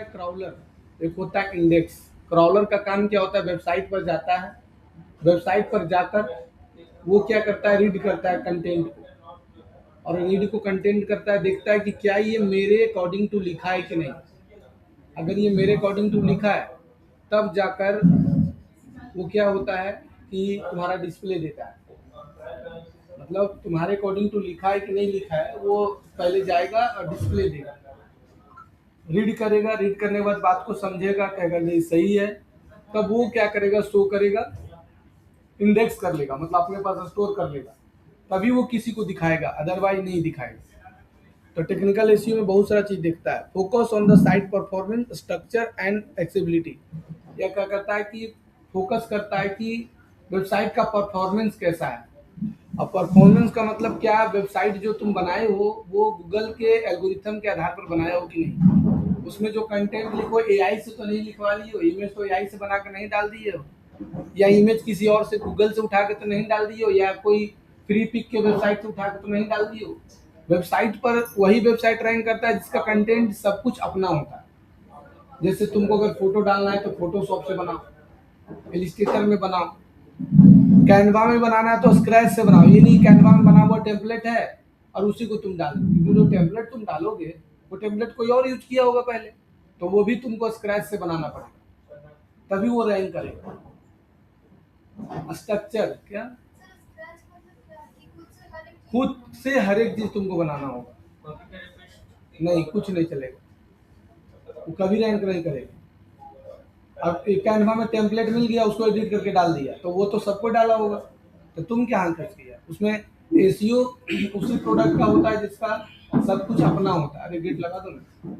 Crawler, एक होता है इंडेक्स। क्रॉलर का काम क्या होता है, वेबसाइट पर जाता है, वेबसाइट पर जाकर वो क्या करता है, रीड करता है कंटेंट को, और रीड को कंटेंट करता है, देखता है कि क्या ये मेरे अकॉर्डिंग टू लिखा है कि नहीं। अगर ये मेरे अकॉर्डिंग टू लिखा है तब जाकर वो क्या होता है कि तुम्हारा डिस्प्ले देता है। मतलब तुम्हारे अकॉर्डिंग टू लिखा है कि नहीं लिखा है, वो पहले जाएगा और डिस्प्ले देगा, रीड करेगा, रीड करने के बाद बात को समझेगा, कहेगा नहीं सही है, तब वो क्या करेगा, शो करेगा, इंडेक्स कर लेगा, मतलब अपने पास स्टोर कर लेगा, तभी वो किसी को दिखाएगा, अदरवाइज नहीं दिखाएगा। तो टेक्निकल एसईओ में बहुत सारा चीज देखता है। Focus on the site performance, structure and accessibility. यह क्या करता है कि फोकस करता है कि वेबसाइट का परफॉर्मेंस कैसा है। और परफॉर्मेंस का मतलब क्या, वेबसाइट जो तुम बनाए हो वो गूगल के एल्गोरिथम के आधार पर बनाया हो कि नहीं। उसमें जो कंटेंट लिखो एआई से तो नहीं लिखवा ली हो, इमेज तो एआई से बना कर नहीं डाल दिए हो, या इमेज किसी और से गूगल से उठा के तो नहीं डाल दिए हो, या कोई फ्री पिक के वेबसाइट से उठा के तो नहीं डाल दिए हो। वेबसाइट पर वही वेबसाइट रैंक करता है जिसका कंटेंट सब कुछ अपना होता है। जैसे तुमको अगर फोटो डालना है तो फोटोशॉप से बनाओ, इलिस्ट्रेटर में बनाओ, कैनवा में बनाना है तो स्क्रैच से बनाओ। ये नहीं कैनवा में बना हुआ टेम्पलेट है और उसी को तुम डालो, क्योंकि जो टेम्पलेट तुम डालोगे वो टेम्पलेट कोई और यूज किया होगा पहले, तो वो भी तुमको स्क्रैच से बनाना पड़ेगा, तभी वो रैंक करेगा। स्ट्रक्चर क्या, खुद से हर एक चीज तुमको बनाना होगा, नहीं कुछ नहीं चलेगा, वो कभी रैंक नहीं करेगा। अब कैनवा में टेम्पलेट मिल गया, उसको एडिट करके डाल दिया, तो वो तो सबको डाला होगा, तो तुम क्या हाल खर्च किया उसमें। एसीओ उसी प्रोडक्ट का होता है जिसका सब कुछ अपना होता है। अरे गेट लगा दो ना,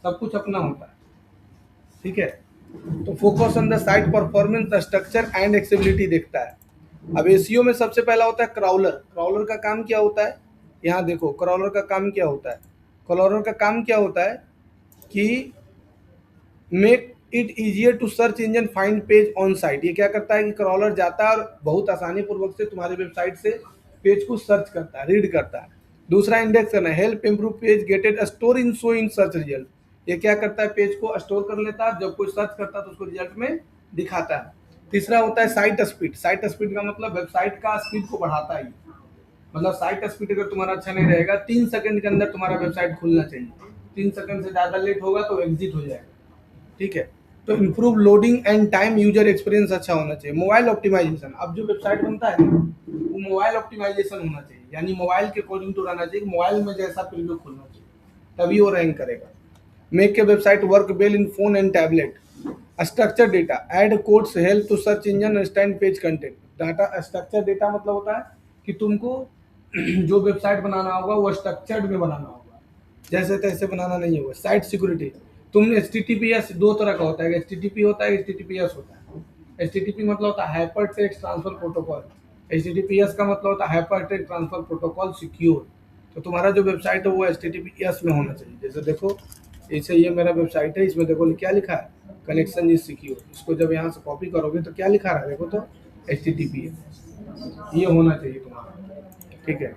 सब कुछ अपना होता है, ठीक है। तो focus on the site performance, the structure and accessibility देखता है। अब एसीओ में सबसे पहला होता है क्रॉलर। क्रॉलर का काम क्या होता है, यहाँ देखो क्रॉलर का काम क्या होता है। क्रॉलर का काम क्या होता है कि make it easier to search engine find page on site. ये क्या करता है कि क्रॉलर जाता है और बहुत आसानी पूर्वक से तुम्हारी वेबसाइट से पेज को सर्च करता है, रीड करता है। दूसरा इंडेक्स करना, help improve page gated store in show in search result. ये क्या करता है, पेज को स्टोर कर लेता है, जब कोई सर्च करता है तो उसको रिजल्ट में दिखाता है। तीसरा होता है साइट स्पीड। साइट स्पीड का मतलब वेबसाइट का स्पीड को बढ़ाता है। मतलब साइट स्पीड अगर तुम्हारा अच्छा नहीं रहेगा, 3 सेकंड के अंदर तुम्हारा वेबसाइट खुलना चाहिए, 3 सेकंड से ज़्यादा लेट होगा तो एग्जिट हो जाएगा, ठीक है। तो improve loading and time, user experience अच्छा होना चाहिए। मोबाइल ऑप्टिमाइजेशन, अब जो वेबसाइट बनता है ना वो मोबाइल ऑप्टिमाइजेशन होना चाहिए, यानी मोबाइल के अकॉर्डिंग टू रहना चाहिए, मोबाइल में जैसा प्रीव्यू खुलना चाहिए, तभी वो रैंक करेगा। मेक के website work well in phone and tablet. Structure data, add codes help to search engine understand page content. Data structure data मतलब होता है कि तुमको जो वेबसाइट बनाना होगा वो स्ट्रक्चर्ड में बनाना होगा, जैसे तैसे बनाना नहीं होगा। साइट सिक्योरिटी, तुम HTTPS दो तरह का होता है, HTTP होता है, HTTPS होता है। HTTP मतलब होता है hyper text transfer protocol, HTTPS का मतलब होता है hyper text transfer protocol secure. तो तुम्हारा जो वेबसाइट है वो HTTPS में होना चाहिए। जैसे देखो, जैसे ये मेरा वेबसाइट है, इसमें देखो क्या लिखा है, कनेक्शन इज सिक्योर। इसको जब यहाँ से कॉपी करोगे तो क्या लिखा रहा है, देखो तो HTTPS, ये होना चाहिए तुम्हारा, ठीक है।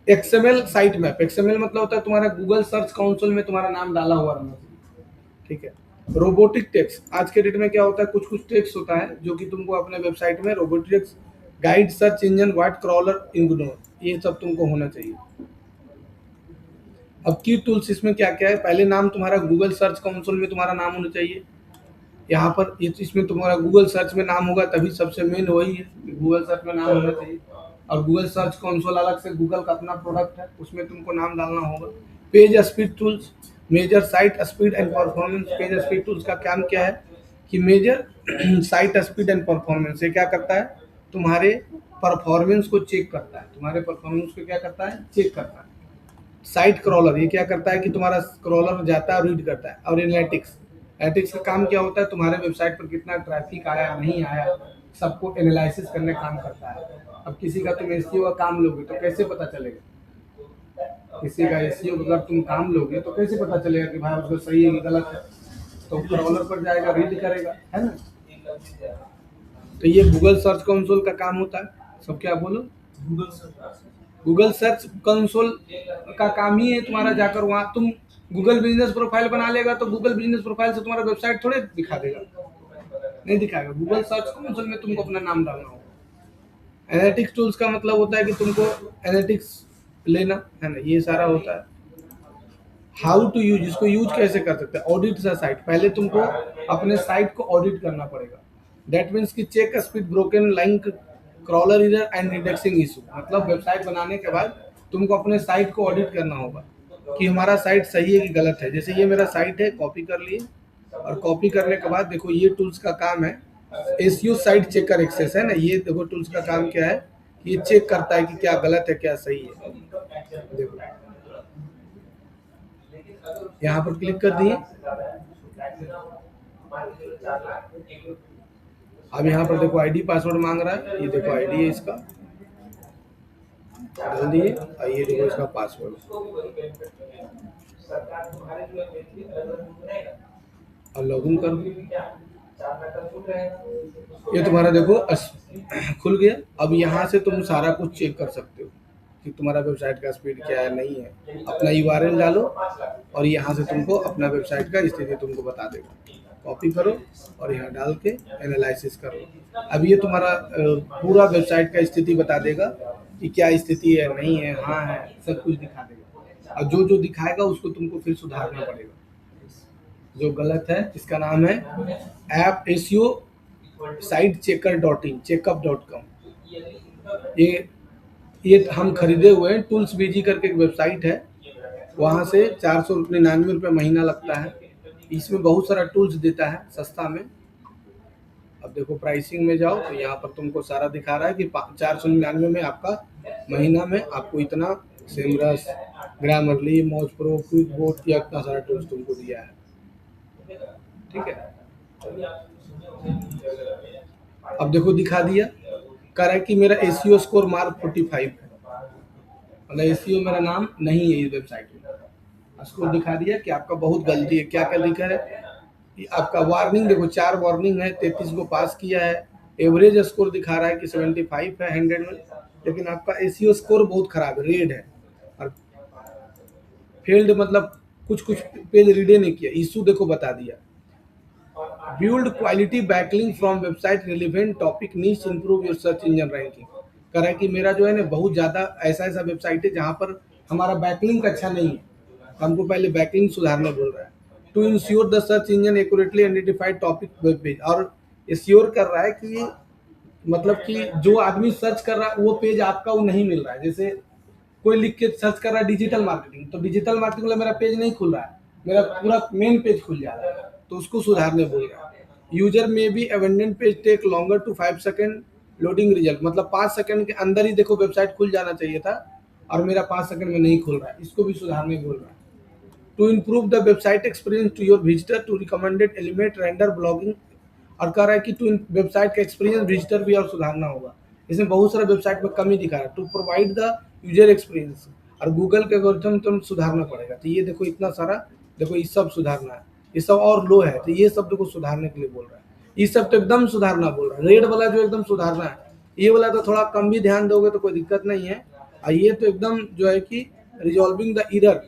एक्सएमएल साइट मैप, एक्सएमएल मतलब होता है तुम्हारा गूगल सर्च कंसोल में तुम्हारा नाम डाला हुआ रहना चाहिए, ठीक है। रोबोटिक टेक्स्ट, आज के डेट में क्या होता है, कुछ कुछ टेक्स्ट होता है जो कि तुमको अपने वेबसाइट में robotic text, guide search engine, white crawler, ignore, ये सब तुमको होना चाहिए। अब की टूल्स इसमें क्या क्या है, पहले नाम तुम्हारा गूगल सर्च कंसोल में तुम्हारा नाम होना चाहिए। यहाँ पर ये इसमें तुम्हारा गूगल सर्च में नाम होगा, तभी सबसे मेन वही है कि गूगल सर्च में नाम होना चाहिए। और गूगल सर्च कंसोल अलग से गूगल का अपना प्रोडक्ट है, उसमें तुमको नाम डालना होगा। Page speed tools, measure site speed and performance. Page speed tools का काम क्या है कि measure site speed and performance. ये क्या करता है, तुम्हारे परफॉर्मेंस को चेक करता है, तुम्हारे परफॉर्मेंस को क्या करता है, चेक करता है। साइट क्रॉलर, ये क्या करता है कि तुम्हारा क्रॉलर जाता है, रीड करता है। और एनालिटिक्स, एनालिटिक्स का काम क्या होता है, तुम्हारे वेबसाइट पर कितना ट्रैफिक आया नहीं आया सबको एनालिसिस करने का काम करता है। अब किसी का तुम एसईओ का काम लोगे तो कैसे पता चलेगा, किसी का एसईओ अगर तुम काम लोगे तो कैसे पता चलेगा कि भाई उसको सही है कि गलत है, तो क्रॉलर पर जाएगा, रीड करेगा, है ना। तो ये गूगल सर्च कंसोल का काम होता है। सब क्या बोलो, गूगल सर्च कंसोल का काम ही है तुम्हारा, जाकर वहाँ तुम गूगल बिजनेस प्रोफाइल बना लेगा तो गूगल बिजनेस प्रोफाइल से तुम्हारा वेबसाइट थोड़े दिखा देगा, नहीं दिखाएगा। गूगल सर्च कंसोल में तुमको अपना नाम डालना होगा। एनालिटिक्स टूल्स का मतलब होता है कि तुमको एनालिटिक्स लेना है ना, ये सारा होता है। हाउ टू यूज, इसको यूज कैसे कर सकते हैं, ऑडिट द साइट, पहले तुमको अपने साइट को ऑडिट करना पड़ेगा। दैट मीन्स कि check speed, broken link, crawler error and indexing issue. मतलब वेबसाइट बनाने के बाद तुमको अपने साइट को ऑडिट करना होगा कि हमारा साइट सही है कि गलत है। जैसे ये मेरा साइट है, कॉपी कर लिए, और कॉपी करने के बाद देखो ये टूल्स का काम है एसईओ साइट चेकर एक्सेस है ना, ये देखो टूल्स का काम क्या है कि ये चेक करता है कि क्या गलत है क्या सही है। देखो यहाँ पर क्लिक कर दिए, अब यहाँ पर देखो आईडी पासवर्ड मांग रहा है, ये देखो आईडी है इसका, डाल दिए, और ये देखो इसका पासवर्ड, और लॉगिन कर दो। ये तुम्हारा देखो खुल गया। अब यहाँ से तुम सारा कुछ चेक कर सकते हो कि तुम्हारा वेबसाइट का स्पीड क्या है, नहीं है। अपना यूआरएल डालो और यहाँ से तुमको अपना वेबसाइट का स्थिति तुमको बता देगा। कॉपी करो और यहाँ डाल के एनालिसिस करो। अब ये तुम्हारा पूरा वेबसाइट का स्थिति बता देगा कि क्या स्थिति है, नहीं है, हाँ है, सब कुछ दिखा देगा। और जो जो दिखाएगा उसको तुमको फिर सुधारना पड़ेगा। जो गलत है इसका नाम है app SEO site checker .in, checkup.com। ये हम खरीदे हुए हैं, टूल्स बीजी करके एक वेबसाइट है, वहाँ से 499 रुपये महीना लगता है। इसमें बहुत सारा टूल्स देता है सस्ता में। अब देखो प्राइसिंग में जाओ तो यहाँ पर तुमको सारा दिखा रहा है कि 499 में आपका महीना में आपको इतना सेमरस, ग्रामरली, मौज प्रो, क्विक बोर्ड या इतना सारा टूल्स तुमको दिया है। ठीक है, अब देखो दिखा दिया, कह रहा है कि मेरा एसईओ स्कोर मार्क 45 है, मतलब एसईओ मेरा नाम नहीं है इस वेबसाइट में। स्कोर दिखा दिया कि आपका बहुत गलती है। क्या क्या लिखा है कि आपका वार्निंग देखो, 4 वार्निंग है, 33 को पास किया है। एवरेज स्कोर दिखा रहा है कि 75 है 100 में, लेकिन आपका एसईओ स्कोर बहुत खराब है, रेड है। और फेल्ड मतलब कुछ कुछ पेज रीडे नहीं किया। इशू देखो बता दिया, build quality backlink from website relevant topic niche, improve your search engine ranking। कह रहा है कि मेरा जो है ना बहुत ज़्यादा ऐसा वेबसाइट है जहाँ पर हमारा बैकलिंक अच्छा नहीं है, हमको पहले बैकलिंक सुधारना बोल रहा है। To ensure the search engine accurately identified topic web page, और इंश्योर कर रहा है कि मतलब कि जो आदमी सर्च कर रहा है वो पेज आपका वो नहीं मिल रहा है। जैसे कोई लिख के सर्च कर रहा है डिजिटल मार्केटिंग, तो डिजिटल मार्केटिंग वाला मेरा पेज नहीं खुल रहा है, मेरा पूरा मेन पेज खुल जा रहा है, तो उसको सुधारने बोल रहा है। यूजर में भी abundant page take longer to 5 second loading result, मतलब 5 सेकंड के अंदर ही देखो वेबसाइट खुल जाना चाहिए था, और मेरा 5 सेकंड में नहीं खुल रहा है, इसको भी सुधारने बोल रहा है। To improve the website experience to your visitor to recommended element render blocking, और कह रहा है कि टू वेबसाइट का एक्सपीरियंस विजिटर भी और सुधारना होगा। इसमें बहुत सारा वेबसाइट में कमी दिखा रहा है। To provide the user experience, और गूगल के एल्गोरिथम तुम सुधारना पड़ेगा। तो ये देखो इतना सारा, देखो ये सब सुधारना है, ये सब और लो है, तो ये सब देखो सुधारने के लिए बोल रहा है। ये सब तो एकदम सुधारना बोल रहा है। रेड वाला जो एकदम सुधारना है, ये वाला तो थोड़ा कम भी ध्यान दोगे तो कोई दिक्कत नहीं है। और ये तो एकदम जो है कि resolving the error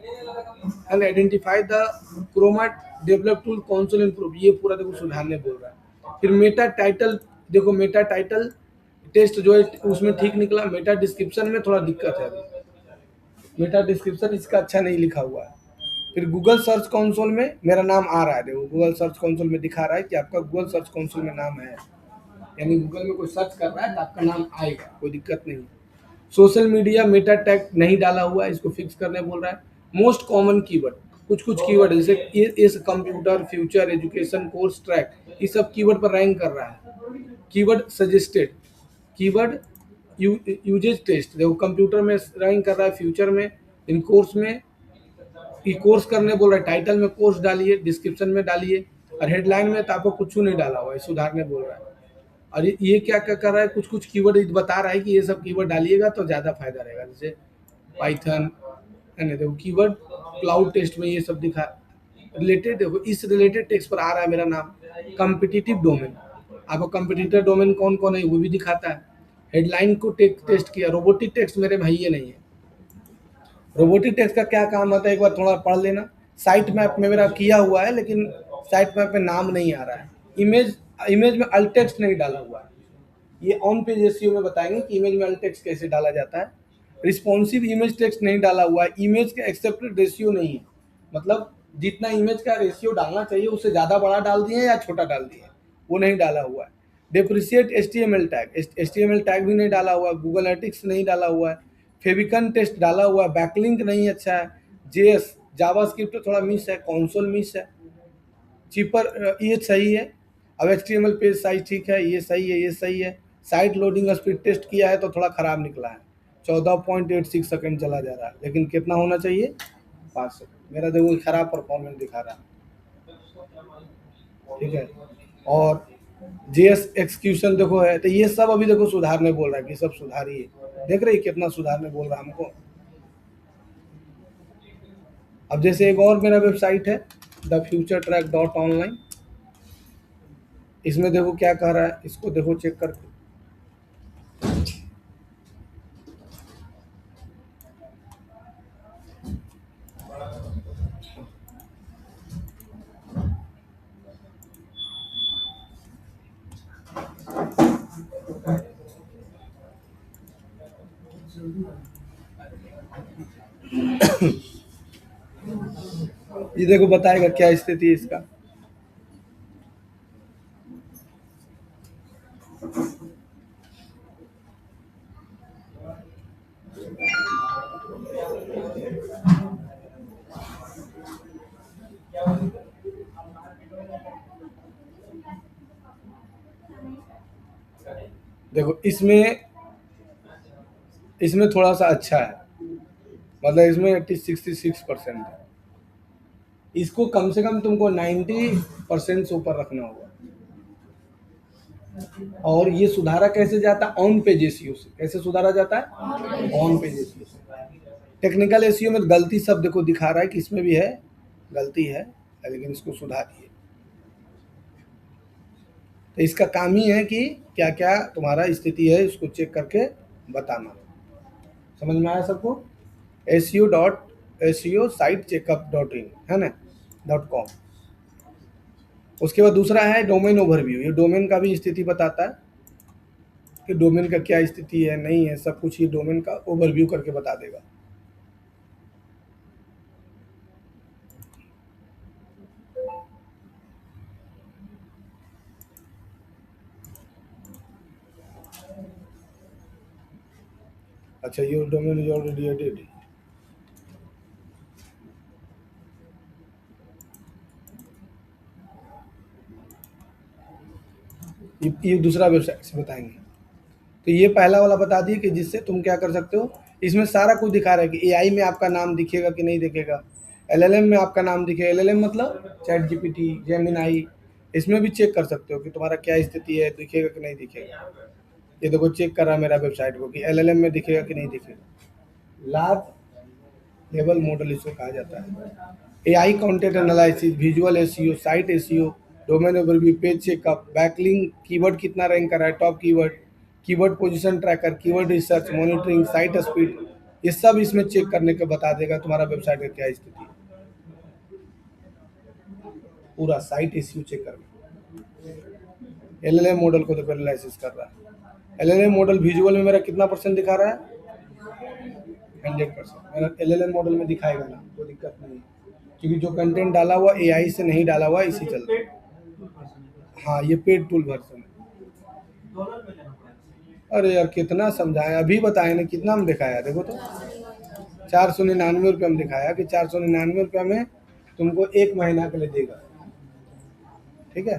and identify the chroma develop tool console improve, ये पूरा देखो सुधारने बोल रहा है। फिर मेटा टाइटल देखो, मेटा टाइटल टेस्ट जो है उसमें ठीक निकला। मेटा डिस्क्रिप्शन में थोड़ा दिक्कत है, मेटा डिस्क्रिप्शन इसका अच्छा नहीं लिखा हुआ है। फिर गूगल सर्च कंसोल में मेरा नाम आ रहा है, देखो गूगल सर्च कंसोल में दिखा रहा है कि आपका गूगल सर्च कंसोल में नाम है, यानी गूगल में कोई सर्च कर रहा है तो आपका नाम आएगा, कोई दिक्कत नहीं है। सोशल मीडिया मेटा टैग नहीं डाला हुआ है, इसको फिक्स करने बोल रहा है। मोस्ट कॉमन कीवर्ड, कुछ कुछ कीवर्ड जैसे इस computer, future, education, course, track, ये सब कीवर्ड पर रैंक कर रहा है। Keyword suggested, keyword usages test, देखो कंप्यूटर में रैंक कर रहा है, फ्यूचर में, इन कोर्स में ई कोर्स करने बोल रहा है। टाइटल में कोर्स डालिए, डिस्क्रिप्शन में डालिए, और हेडलाइन में तो आपको कुछ नहीं डाला हुआ है, सुधारने बोल रहा है। और ये क्या क्या कर रहा है, कुछ कुछ कीवर्ड बता रहा है कि ये सब कीवर्ड डालिएगा तो ज़्यादा फायदा रहेगा, जैसे पाइथन है ना। देखो कीवर्ड क्लाउड टेस्ट में ये सब दिखा रिलेटेड, देखो इस रिलेटेड टेक्स्ट पर आ रहा है मेरा नाम। कम्पिटिटिव डोमेन, आपको कम्पिटिटर डोमेन कौन कौन है वो भी दिखाता है। हेडलाइन को टेस्ट किया। रोबोटिक टेक्स्ट मेरे भाई ये नहीं है। रोबोटिक टेक्स्ट का क्या काम होता है एक बार थोड़ा पढ़ लेना। साइट मैप में मेरा किया हुआ है, लेकिन साइट मैप में नाम नहीं आ रहा है। इमेज इमेज में अल्ट टेक्स्ट नहीं डाला हुआ है। ये ऑन पेज एसईओ में बताएंगे कि इमेज में अल्ट टेक्स्ट कैसे डाला जाता है। रिस्पॉन्सिव इमेज टेक्स्ट नहीं डाला हुआ है। इमेज का एक्सेप्टेड रेशियो नहीं है, मतलब जितना इमेज का रेशियो डालना चाहिए उससे ज़्यादा बड़ा डाल दिए या छोटा डाल दिए, वो नहीं डाला हुआ है। Depreciate HTML tag, HTML tag भी नहीं डाला हुआ है। गूगल एनालिटिक्स नहीं डाला हुआ है। फेविकन टेस्ट डाला हुआ है। बैकलिंक नहीं अच्छा है। जेएस जावास्क्रिप्ट थोड़ा मिस है। कंसोल मिस है। चीपर ये सही है। अब एचटीएमएल पेज साइज ठीक है, ये सही है, ये सही है। साइट लोडिंग स्पीड टेस्ट किया है तो थोड़ा ख़राब निकला है। 14.86 सेकंड चला जा रहा है, लेकिन कितना होना चाहिए? 5 सेकंड। मेरा देखो खराब परफॉर्मेंस दिखा रहा है, ठीक है। और जेएस एक्सक्यूशन देखो है, तो ये सब अभी देखो सुधारने बोल रहा है कि सब सुधारिए। देख रही कितना सुधारने बोल रहा है हमको। अब जैसे एक और मेरा वेबसाइट है the future track dot online, इसमें देखो क्या कह रहा है, इसको देखो चेक करके। ये देखो बताएगा क्या स्थिति है इसका। देखो इसमें थोड़ा सा अच्छा है, मतलब इसमें 66% है। इसको कम से कम तुमको 90% से ऊपर रखना होगा। और ये सुधारा कैसे जाता है? ऑन पेज एसईओ से। कैसे सुधारा जाता है? ऑन पेज एसईओ से। टेक्निकल एसईओ में गलती सब देखो दिखा रहा है कि इसमें भी है, गलती है, लेकिन इसको सुधारिए। तो इसका काम ही है कि क्या क्या तुम्हारा स्थिति है उसको चेक करके बताना। समझ में आया सबको? SEO साइट चेकअप .in है ना, .com। उसके बाद दूसरा है डोमेन ओवरव्यू। ये डोमेन का भी स्थिति बताता है कि डोमेन का क्या स्थिति है, नहीं है, सब कुछ ये डोमेन का ओवरव्यू करके बता देगा। अच्छा, your domain is already added. ये दूसरा वेबसाइट से बताएंगे। तो ये पहला वाला बता दिए कि जिससे तुम क्या कर सकते हो। इसमें सारा कुछ दिखा रहा है कि एआई में आपका नाम दिखेगा कि नहीं दिखेगा, एलएलएम में आपका नाम दिखेगा। एलएलएम मतलब चैट जीपीटी, जेमिनाई, इसमें भी चेक कर सकते हो कि तुम्हारा क्या स्थिति है, दिखेगा कि नहीं दिखेगा। ये देखो चेक कर रहा है मेरा वेबसाइट को कि एलएलएम में दिखेगा कि नहीं दिखेगा। लार्ज लेवल मॉडल इसको कहा जाता है। AI content analysis, visual SEO, site SEO, domain overview, page checkup, backlink, keyword कितना रैंक कर रहा है, top keyword, keyword position tracker, keyword research, monitoring, site speed, ये सब इसमें चेक करने के बता देगा तुम्हारा वेबसाइट का क्या स्थिति है। पूरा साइट एसईओ चेक करना। एलएलएम मॉडल को देखो एनालिसिस कर रहा है। एलएलएम मॉडल विजुअल में मेरा कितना % दिखा रहा है? 100%। मेरा एलएलएम मॉडल में दिखाएगा ना, कोई दिक्कत नहीं है, क्योंकि जो कंटेंट डाला हुआ एआई से नहीं डाला हुआ, इसी चलते। हाँ, ये पेड टूल वर्जन है। अरे यार कितना समझाए, अभी बताए ना, कितना में दिखाया देखो तो। 499 रुपये में दिखाया कि 499 रुपये में तुमको 1 महीना के लिए देगा, ठीक है।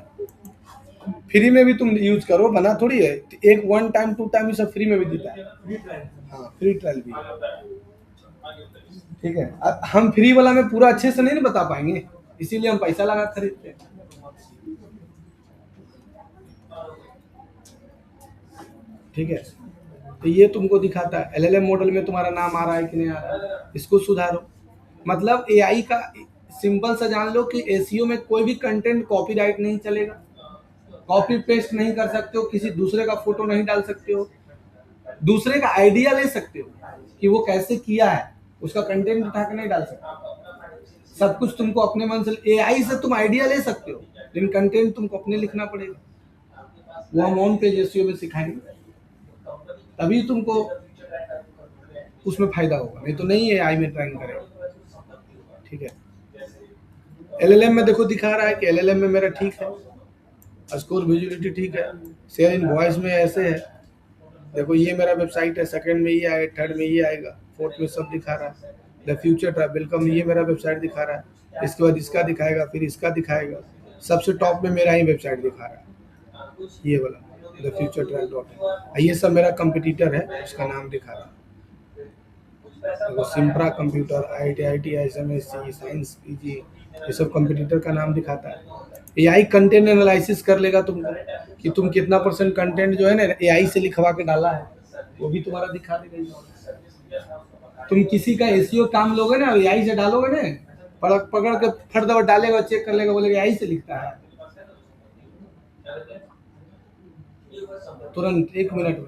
फ्री में भी तुम यूज करो, बना थोड़ी है। एक 1 टाइम 2 टाइम ये सब फ्री में भी देता है। हाँ, फ्री ट्रायल भी, ठीक है। अब हम फ्री वाला में पूरा अच्छे से नहीं बता पाएंगे, इसीलिए हम पैसा लगा खरीदते हैं, ठीक है। तो ये तुमको दिखाता है एलएलएम मॉडल में तुम्हारा नाम आ रहा है कि नहीं आ रहा है, इसको सुधारो। मतलब एआई का सिंपल सा जान लो कि एसईओ में कोई भी कंटेंट कॉपीराइट नहीं चलेगा, कॉपी पेस्ट नहीं कर सकते हो, किसी दूसरे का फोटो नहीं डाल सकते हो, दूसरे का आइडिया ले सकते हो कि वो कैसे किया है, उसका कंटेंट उठा के नहीं डाल सकते। सब कुछ तुमको अपने मन से, एआई से तुम आइडिया ले सकते हो, लेकिन कंटेंट तुमको अपने लिखना पड़ेगा। वो हम ऑन पेज एसईओ में सिखाएंगे, तभी तुमको उसमें फायदा होगा, नहीं तो नहीं एआई में ट्रेन करेगा। ठीक है। एलएलएम में देखो दिखा रहा है कि एलएलएम में मेरा ठीक है, स्कोर विजिबिलिटी ठीक है, शेयर इन वॉइस में ऐसे है, देखो ये मेरा वेबसाइट है, सेकंड में ये आएगा, थर्ड में ये आएगा, फोर्थ में सब दिखा रहा है। द फ्यूचर ट्रैप वेलकम, ये मेरा वेबसाइट दिखा रहा है, इसके बाद इसका दिखाएगा, फिर इसका दिखाएगा, सबसे टॉप में मेरा ही वेबसाइट दिखा रहा है, ये वाला द फ्यूचर ट्रैप डॉट। ये सब मेरा कंपटीटर है, उसका नाम दिखा रहा है। देखो सिम्प्रा कंप्यूटर, आईटी, एसएमएससी, साइंस पीजी, ये सब कंपटीटर का नाम दिखाता है। एआई कंटेंट एनालिसिस कर लेगा तुमको कि तुम कितना % कंटेंट जो है ना एआई से लिखवा के डाला है, वो भी तुम्हारा दिखा देगा। तुम किसी का एसईओ काम लोगे ना, एआई से डालोगे ना, पकड़ पकड़ के फट दबा डालेगा, चेक कर लेगा, बोलेगा एआई से लिखता है, तुरंत 1 मिनट में।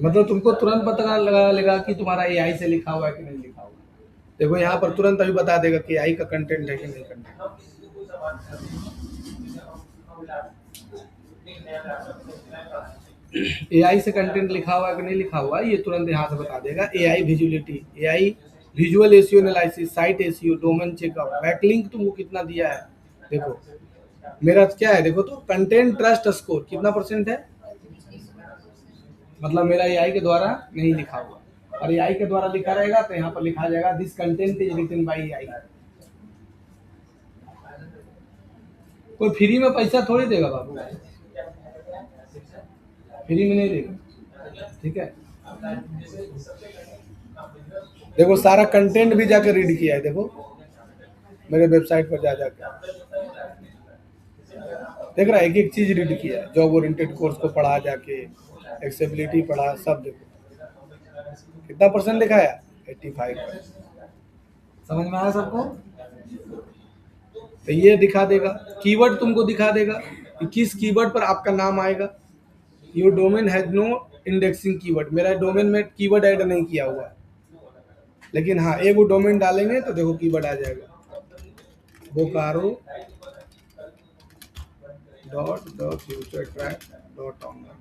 मतलब तुमको तुरंत पता लगा लेगा कि तुम्हारा एआई से लिखा हुआ है कि नहीं लिखा हुआ है। देखो यहाँ पर तुरंत अभी बता देगा कि एआई का कंटेंट है कि नहीं कंटेंट। एआई से कंटेंट लिखा हुआ है कि नहीं लिखा हुआ है, ये तुरंत यहाँ से बता देगा। AI visuality, AI visual SEO analysis, site SEO, domain checkup, backlink तुमको कितना दिया है। देखो मेरा क्या है, देखो तो कंटेंट ट्रस्ट स्कोर कितना % है, मतलब मेरा एआई के द्वारा नहीं लिखा हुआ, और एआई के द्वारा लिखा रहेगा तो यहाँ पर लिखा जाएगा this content is written by AI. कोई फ्री में पैसा थोड़ी देगा बाबू, फ्री में नहीं देगा। ठीक है, देखो सारा कंटेंट भी जाकर रीड किया है, देखो मेरे वेबसाइट पर जा जाकर देख रहा है, एक एक चीज रीड किया है, जॉब ओरिएंटेड कोर्स को पढ़ा जाके, एक्सेसिबिलिटी पढ़ा, सब देखो कितना % दिखाया, 85%। समझ में आया सबको। तो ये दिखा देगा, कीवर्ड तुमको दिखा देगा कि किस कीवर्ड पर आपका नाम आएगा। Your domain has no indexing keyword, मेरा डोमेन में कीवर्ड ऐड नहीं किया हुआ है, लेकिन हाँ एक वो डोमेन डालेंगे तो देखो कीवर्ड आ जाएगा, Bokaro dot the future track dot online.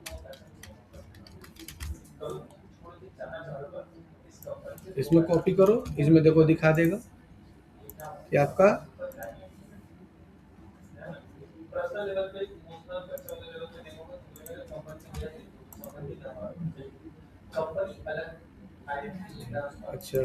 इसमें कॉपी करो, इसमें देखो दिखा देगा कि आपका अच्छा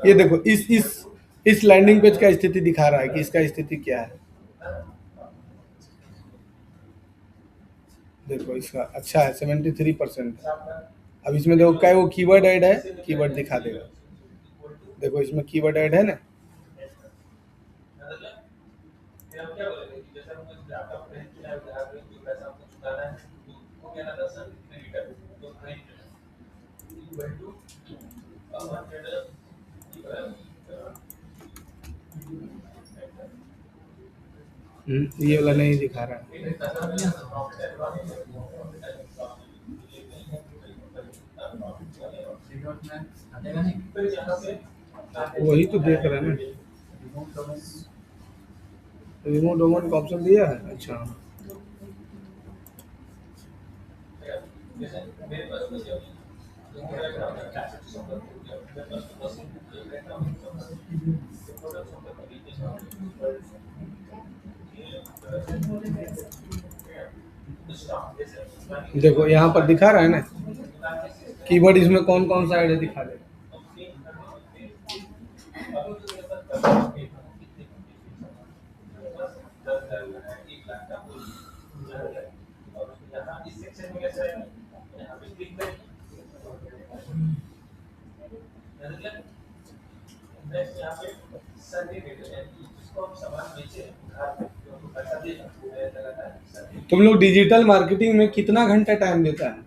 ये देखो इस लैंडिंग पेज का स्थिति दिखा रहा है कि इसका स्थिति क्या है। देखो इसका अच्छा है, 73%। अब इसमें देखो क्या वो कीवर्ड ऐड है, कीवर्ड दिखा देगा, देखो इसमें कीवर्ड ऐड है ना। ये वाला नहीं दिखा रहा है। वही तो देख रहे हैं ना, रिमूव डोमेन का ऑप्शन दिया है। अच्छा देखो यहाँ पर दिखा रहा है ना, कीवर्ड इसमें कौन कौन सा ऐड है दिखा दे। तुम लोग डिजिटल मार्केटिंग में कितना घंटा टाइम देता है?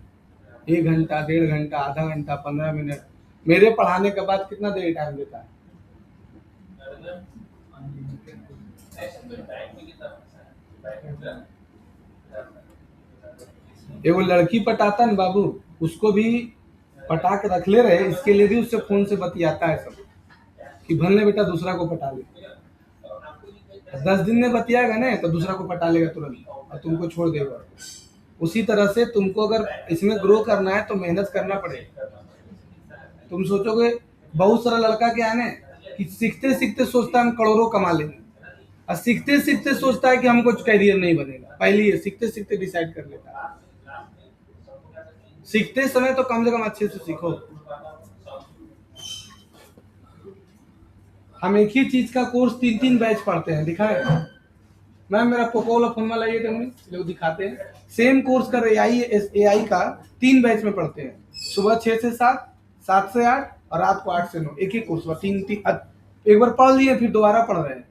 1 घंटा, 1.5 घंटा, आधा घंटा, 15 मिनट? मेरे पढ़ाने के बाद कितना देर टाइम देता है? एगो लड़की पटाता न बाबू, उसको भी पटा के रख ले रहे, इसके लिए भी उससे फोन से बतियाता है सब कि भले बेटा दूसरा को पटा ले। 10 दिन में बतियाएगा ना तो दूसरा को पटा लेगा तुरंत और तुमको छोड़ देगा। उसी तरह से तुमको अगर इसमें ग्रो करना है तो मेहनत करना पड़ेगा। तुम सोचोगे, बहुत सारा लड़का क्या है ना कि सीखते सीखते सोचता है हम करोड़ों कमा लेंगे, और सीखते सीखते सोचता है कि हमको कैरियर नहीं बनेगा। पहले ये सीखते सीखते डिसाइड कर लेता है। सीखते समय तो कम से कम अच्छे से सीखो। हम एक ही चीज का कोर्स 3 बैच पढ़ते हैं, दिखाए मैम मेरा पोको वाला फोन वाला ये लोग दिखाते हैं। सेम कोर्स कर एआई का 3 बैच में पढ़ते हैं, सुबह 6 से 7, 7 से 8 और रात को 8 से 9। एक ही कोर्स हुआ, 3 एक बार पढ़ लिए फिर दोबारा पढ़ रहे हैं,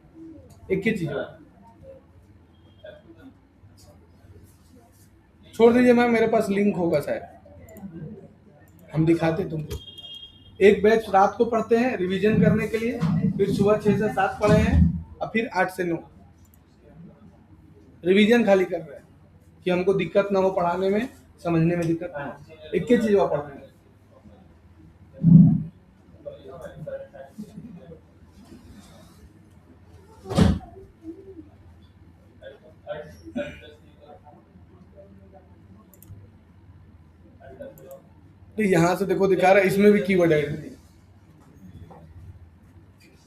एक ही चीज हुआ। छोड़ दीजिए मैम, मेरे पास लिंक होगा शायद, हम दिखाते तुमको। एक बैच रात को पढ़ते हैं रिवीजन करने के लिए, फिर सुबह 6 से 7 पढ़े हैं और फिर 8 से 9 रिवीजन खाली कर रहे हैं कि हमको दिक्कत ना हो पढ़ाने में, समझने में दिक्कत ना हो। एक ही चीज हुआ पढ़ रहे हैं। तो यहाँ से देखो दिखा रहा है, इसमें भी कीवर्ड ऐड नहीं।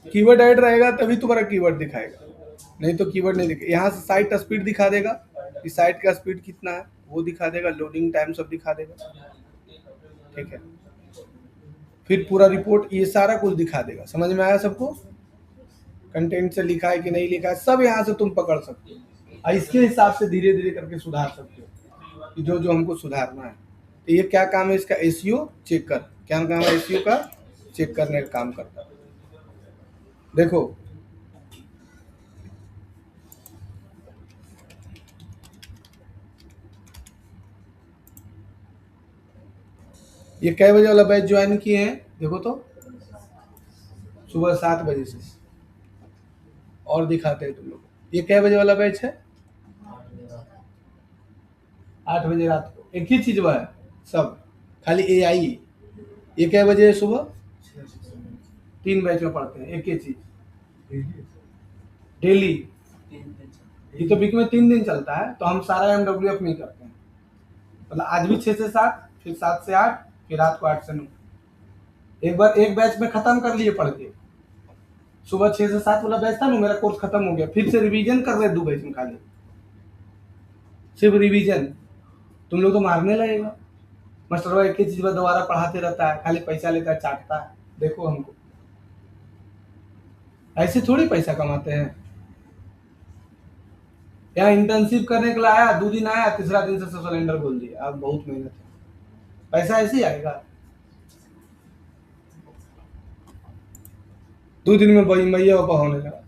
कीवर्ड ऐड रहेगा तभी तुम्हारा कीवर्ड दिखाएगा, नहीं तो कीवर्ड नहीं दिखेगा। यहाँ से साइट स्पीड दिखा देगा कि साइट का स्पीड कितना है, वो दिखा देगा, लोडिंग टाइम सब दिखा देगा, ठीक है। फिर पूरा रिपोर्ट ये सारा कुछ दिखा देगा। समझ में आया सबको? कंटेंट से लिखा है कि नहीं लिखा है सब यहाँ से तुम पकड़ सकते हो और इसके हिसाब से धीरे धीरे करके सुधार सकते हो कि जो जो हमको सुधारना है। तो ये क्या काम है इसका? एसईओ चेक कर। क्या काम है एसईओ का? चेक करने का काम करता है। देखो ये कै बजे वाला बैच ज्वाइन किए हैं? देखो तो सुबह 7 बजे से, और दिखाते हैं तुम लोग। ये कै बजे वाला बैच है? 8 बजे रात को। एक ही चीज हुआ है सब, खाली एआई। ये कै बजे है? सुबह 3 बैच में पढ़ते हैं एक ही चीज डेली। ये तो वीक में 3 दिन चलता है, तो हम सारा एमडब्ल्यूएफ नहीं करते हैं। मतलब आज भी 6 से 7, फिर 7 से 8, फिर रात को 8 से 9। एक बार एक बैच में खत्म कर लिए पढ़ के। सुबह 6 से 7 वाला बैच था ना, मेरा कोर्स खत्म हो गया, फिर से रिवीजन कर रहे 2 बैच में, खाली सिर्फ रिवीजन। तुम लोग तो मारने लगेगा, मास्टर भाई एक ही चीज पर दोबारा पढ़ाते रहता है, खाली पैसा लेता है, चाटता है। देखो हमको ऐसे थोड़ी पैसा कमाते हैं। यहाँ इंटर्नशिप करने के लिए आया, 2 दिन आया, तीसरा दिन से सिलेंडर बोल दिया। अब बहुत मेहनत है, पैसा ऐसे ही आएगा। 2 दिन में वही मैया पापा होने लगा।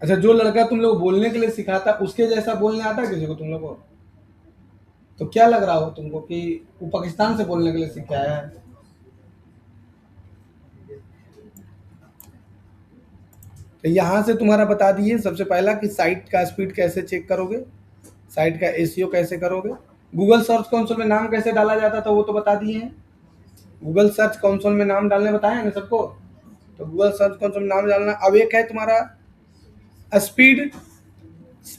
अच्छा, जो लड़का तुम लोग बोलने के लिए सिखाता उसके जैसा बोलने आता है किसी को तुम लोग को? तो क्या लग रहा हो तुमको कि वो पाकिस्तान से बोलने के लिए सीख के आया है? तो यहाँ से तुम्हारा बता दिए सबसे पहला कि साइट का स्पीड कैसे चेक करोगे, साइट का एसईओ कैसे करोगे, गूगल सर्च कंसोल में नाम कैसे डाला जाता था वो तो बता दिए हैं। गूगल सर्च कंसोल में नाम डालने बताया है ना सबको, तो गूगल सर्च कंसोल में नाम डालना। अब एक है तुम्हारा स्पीड,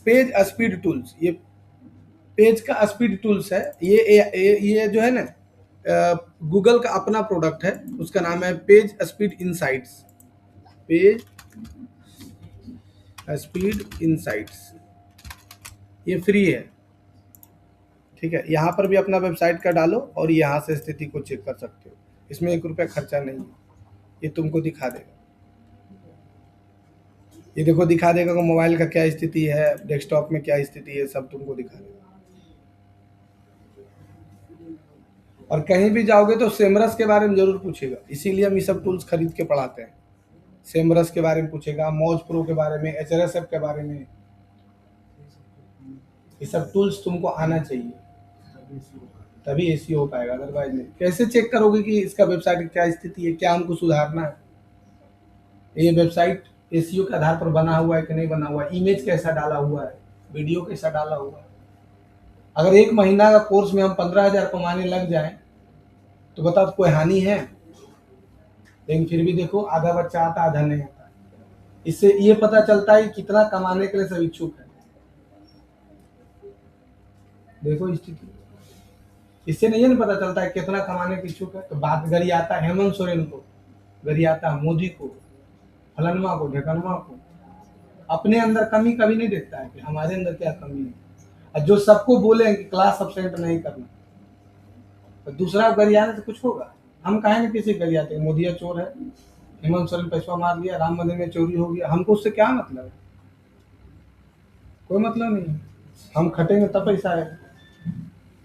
पेज स्पीड टूल्स। ये पेज का स्पीड टूल्स है, ये जो है ना गूगल का अपना प्रोडक्ट है, उसका नाम है page speed insights. Page speed insights, ये फ्री है, ठीक है। यहाँ पर भी अपना वेबसाइट का डालो और यहाँ से स्थिति को चेक कर सकते हो। इसमें 1 रुपया खर्चा नहीं है, ये तुमको दिखा देगा। ये देखो दिखा देगा कि मोबाइल का क्या स्थिति है, डेस्कटॉप में क्या स्थिति है, सब तुमको दिखा देगा। और कहीं भी जाओगे तो सेमरस के बारे में जरूर पूछेगा, इसीलिए हम ये सब टूल्स खरीद के पढ़ाते हैं। सेमरस के बारे में पूछेगा, मौज प्रो के बारे में, एचआरएसएफ के बारे में। ये सब टूल्स तुमको आना चाहिए, तभी एसी हो पाएगा, अदरवाइज नहीं। कैसे चेक करोगे कि इसका वेबसाइट की क्या स्थिति है, क्या हमको सुधारना है? ये वेबसाइट एसीओ के आधार पर बना हुआ है कि नहीं बना हुआ है, इमेज कैसा डाला हुआ है, वीडियो कैसा डाला हुआ है। अगर 1 महीना का कोर्स में हम 15,000 कमाने लग जाए तो बताओ कोई हानि है? लेकिन फिर भी देखो आधा बच्चा आता आधा नहीं आता। इससे ये पता चलता है कि कितना कमाने के लिए सब इच्छुक है। देखो स्थिति, इससे नहीं है ना पता चलता है कितना कमाने के इच्छुक है। तो बात गरी आता है हेमंत सोरेन को, गरी आता है मोदी को, फलनमा को, ढेकनमा को। अपने अंदर कमी कभी नहीं देखता है कि हमारे अंदर क्या कमी है। और जो सबको बोले कि क्लास अब्सेंट नहीं करना, तो दूसरा गरियाने से कुछ होगा? हम कहें ना किसी गरियाते मोदिया चोर है, हेमंत सोरेन पैसा मार लिया, राम मंदिर में चोरी हो गया, हमको उससे क्या मतलब है? कोई मतलब नहीं है। हम खटेंगे तब पैसा है,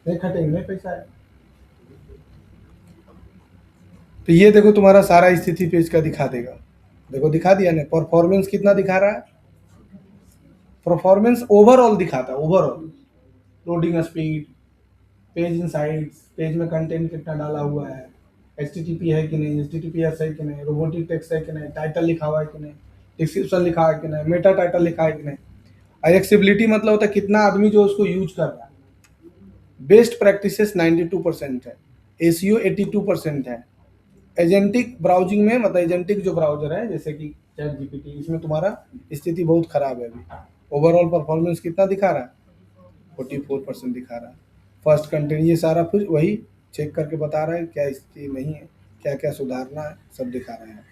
नहीं खटेंगे नहीं पैसा है। तो ये देखो तुम्हारा सारा स्थिति पे इसका दिखा देगा। देखो दिखा दिया ना, परफॉर्मेंस कितना दिखा रहा है, परफॉर्मेंस ओवरऑल दिखाता है, overall loading speed, page insights, page में कंटेंट कितना डाला हुआ है, HTTP है कि नहीं, HTTPS है कि नहीं, रोबोटिक टेक्स्ट है कि नहीं, टाइटल लिखा हुआ है कि नहीं, डिस्क्रिप्शन लिखा है कि नहीं, मेटा टाइटल लिखा है कि नहीं। एक्सेसिबिलिटी मतलब होता है कितना आदमी जो उसको यूज कर रहा है। बेस्ट प्रैक्टिसेस 92% है, एसीओ 82% है। एजेंटिक ब्राउजिंग में मतलब एजेंटिक जो ब्राउजर है जैसे कि चैट जीपीटी, इसमें तुम्हारा स्थिति बहुत खराब है अभी। ओवरऑल परफॉर्मेंस कितना दिखा रहा है, 44% दिखा रहा है। फर्स्ट कंटेंट, ये सारा कुछ वही चेक करके बता रहा है क्या स्थिति नहीं है, क्या क्या सुधारना है, सब दिखा रहे हैं।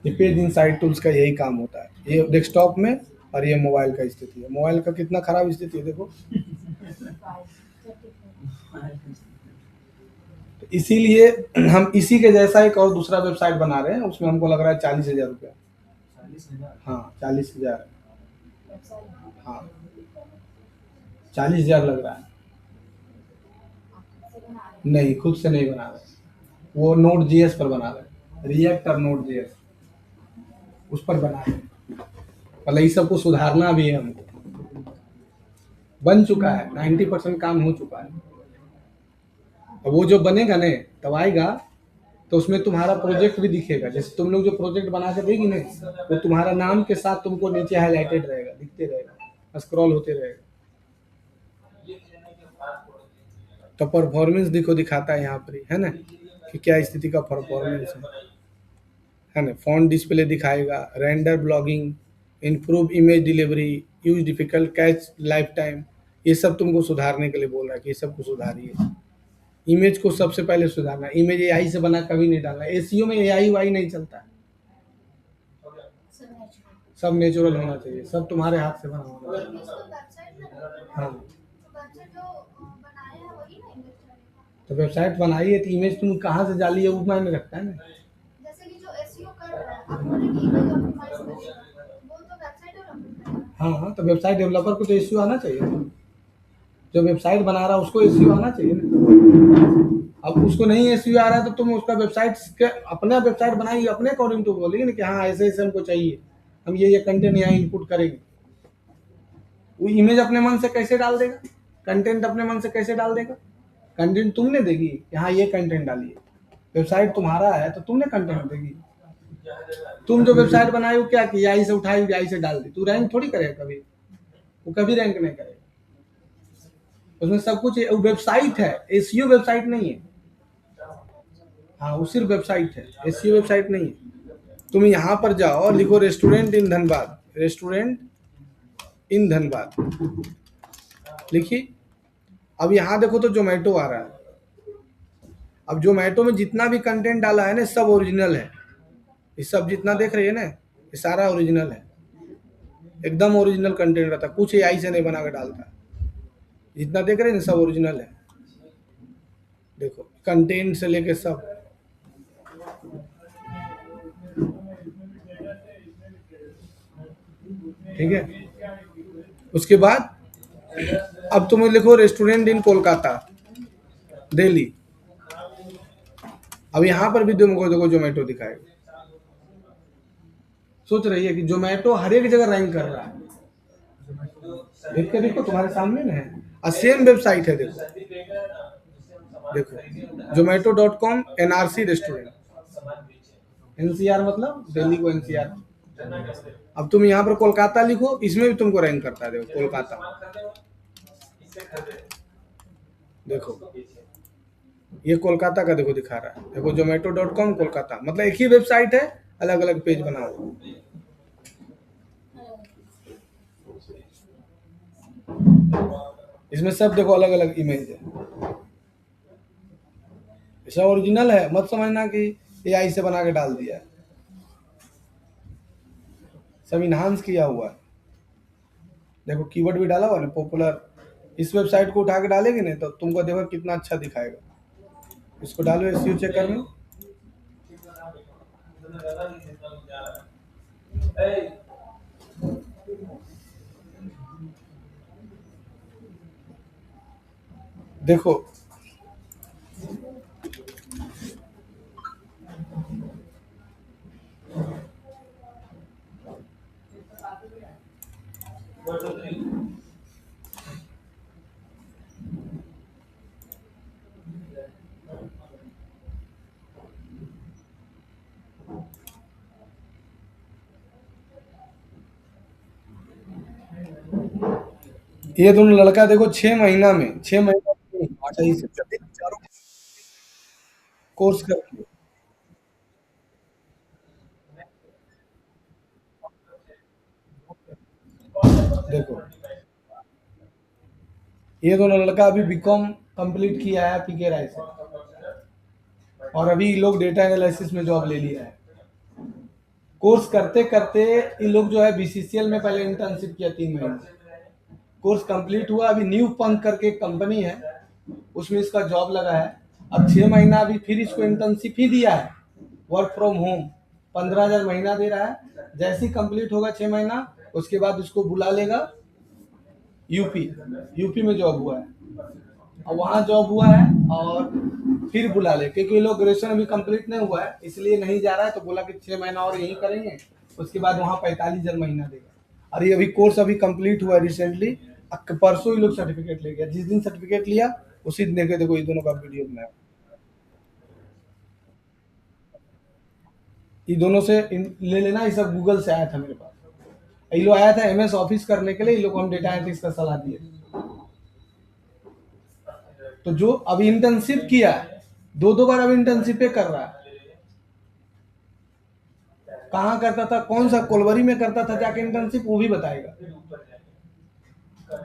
ये पेज इनसाइट टूल्स का यही काम होता है, ये डेस्कटॉप में। और ये मोबाइल का स्थिति है, मोबाइल का कितना खराब स्थिति है देखो। तो इसीलिए हम इसी के जैसा एक और दूसरा वेबसाइट बना रहे हैं, उसमें हमको लग रहा है 40,000 रुपया। हाँ 40,000, हाँ 40,000 लग रहा है। नहीं खुद से नहीं बना रहे, वो नोड जीएस पर बना रहे, रिएक्ट और नोड जीएस उस पर बना रहे। मतलब ये सबको सुधारना भी है हमको। बन चुका है, 90% काम हो चुका है। अब वो जो बनेगा ने तब आएगा, तो उसमें तुम्हारा प्रोजेक्ट भी दिखेगा। जैसे तुम लोग जो प्रोजेक्ट बना के देगी ना, वो तुम्हारा नाम के साथ तुमको नीचे हाईलाइटेड रहेगा, दिखते रहेगा, स्क्रॉल होते रहेगा। तो परफॉर्मेंस देखो दिखाता है यहाँ पर, है ना, कि क्या स्थिति का परफॉर्मेंस है ना। फॉन्ट डिस्प्ले दिखाएगा, render blogging, improve image delivery, use difficult catch life time. ये सब तुमको सुधारने के लिए बोल रहा है कि ये सब को सुधारिए। इमेज को सबसे पहले सुधारना, इमेज एआई से बना कभी नहीं डालना। एसीओ में एआई वाई नहीं चलता है, सब नेचुरल होना चाहिए, सब तुम्हारे हाथ से बना होना चाहिए। हाँ तो वेबसाइट बनाई है तो इमेज तुम कहाँ से डाली है वो मायने रखता है ना। जैसे कि जो एसईओ कर रहा है, अब बोले कि इमेज ऑप्टिमाइज करेगा, वो तो वेबसाइट डेवलपर। हाँ तो वेबसाइट डेवलपर को तो एसईओ आना चाहिए ना। जो वेबसाइट बना रहा है उसको एसईओ आना चाहिए ना। अब उसको नहीं एसईओ आ रहा है तो तुम उसका वेबसाइट के अपना वेबसाइट बनाइए, अपने अकॉर्डिंग तो बोलेगी ना कि हाँ ऐसे ऐसे हमको चाहिए, हम ये कंटेंट यहाँ इनपुट करेंगे। वो इमेज अपने मन से कैसे डाल देगा, कंटेंट अपने मन से कैसे डाल देगा? कंटेंट तुमने देगी कि हाँ ये कंटेंट डालिए, वेबसाइट तुम्हारा है तो तुमने कंटेंट देगी। तुम जो वेबसाइट बनाई वो क्या की, आई से उठाई, आई से डाल दी, तू रैंक थोड़ी करेगा कभी, वो कभी रैंक नहीं करेगा। उसमें सब कुछ वेबसाइट है, एसईओ वेबसाइट नहीं है। हाँ वो सिर्फ वेबसाइट है, एसईओ वेबसाइट नहीं है। तुम यहाँ पर जाओ, लिखो restaurant in Dhanbad, restaurant in Dhanbad लिखिए। अब यहाँ देखो तो जोमेटो आ रहा है। अब जोमेटो में जितना भी कंटेंट डाला है ना सब ओरिजिनल है, ये सब जितना देख रही है ना ये सारा ओरिजिनल है, एकदम ओरिजिनल कंटेंट रहता है, कुछ एआई से नहीं बना के डालता। जितना देख रहे हैं ना सब ओरिजिनल है, देखो कंटेंट से लेके सब। ठीक है। उसके बाद अब तुम लिखो रेस्टोरेंट इन कोलकाता, दिल्ली। अब यहाँ पर भी तुमको देखो जोमेटो दिखाएगा। सोच रही है कि जोमेटो हर एक जगह रैंक कर रहा है। देख के देखो, तुम्हारे सामने ना है, और सेम वेबसाइट है। देखो देखो, जोमेटो.com NRC रेस्टोरेंट, NCR मतलब दिल्ली को NCR। अब तुम यहाँ पर कोलकाता लिखो, इसमें भी तुमको रैंक करता है। देखो कोलकाता, देखो ये कोलकाता का देखो दिखा रहा है। देखो जोमेटो.com कोलकाता, मतलब एक ही वेबसाइट है, अलग अलग पेज बना हुआ। इसमें सब देखो अलग अलग इमेज है। ऐसा ओरिजिनल है, मत समझना कि AI से बना के डाल दिया है, सब इनहांस किया हुआ है। देखो कीवर्ड भी डाला हुआ ना, पॉपुलर। इस वेबसाइट को उठा के डालेंगे ना तो तुमको देखो कितना अच्छा दिखाएगा। इसको डालो SEO चेकर में। देखो ये दोनों लड़का देखो 6 महीना में, 6 महीना सही से कोर्स करके। देखो ये दोनों लड़का अभी BCom कंप्लीट किया है PK राय से, और अभी ये लोग डेटा एनालिसिस में जॉब ले लिया है। कोर्स करते करते ये लोग जो है BCCL में पहले इंटर्नशिप किया 3 महीने। कोर्स कंप्लीट हुआ, अभी न्यू पंक करके एक कंपनी है, उसमें इसका जॉब लगा है। अब 6 महीना अभी फिर इसको इंटर्नशिप ही दिया है, वर्क फ्रॉम होम। 15,000 महीना दे रहा है। जैसे ही कंप्लीट होगा 6 महीना, उसके बाद उसको बुला लेगा यूपी में जॉब हुआ है, और वहाँ जॉब हुआ है, और फिर बुला ले, क्योंकि लोग ग्रेजुएशन अभी कंप्लीट नहीं हुआ है इसलिए नहीं जा रहा है। तो बोला कि 6 महीना और यही करेंगे, उसके बाद वहाँ 45,000 महीना देगा। और ये अभी कोर्स अभी कंप्लीट हुआ है रिसेंटली। परसों ही लोग सर्टिफिकेट ले गया, जिस दिन सर्टिफिकेट लिया उसी दिन देखे। देखो ये दोनों का वीडियो बनाया। ये दोनों से ले लेना, ये सब गूगल से आया था मेरे पास। ये लोग आया था MS ऑफिस करने के लिए, ये लोग को हम डेटा एनालिटिक्स का सलाह दिए। तो जो अभी इंटर्नशिप किया, दो दो बार अभी इंटर्नशिप कर रहा है। कहाँ करता था, कौन सा कोलवरी में करता था जाके इंटर्नशिप, वो भी बताएगा।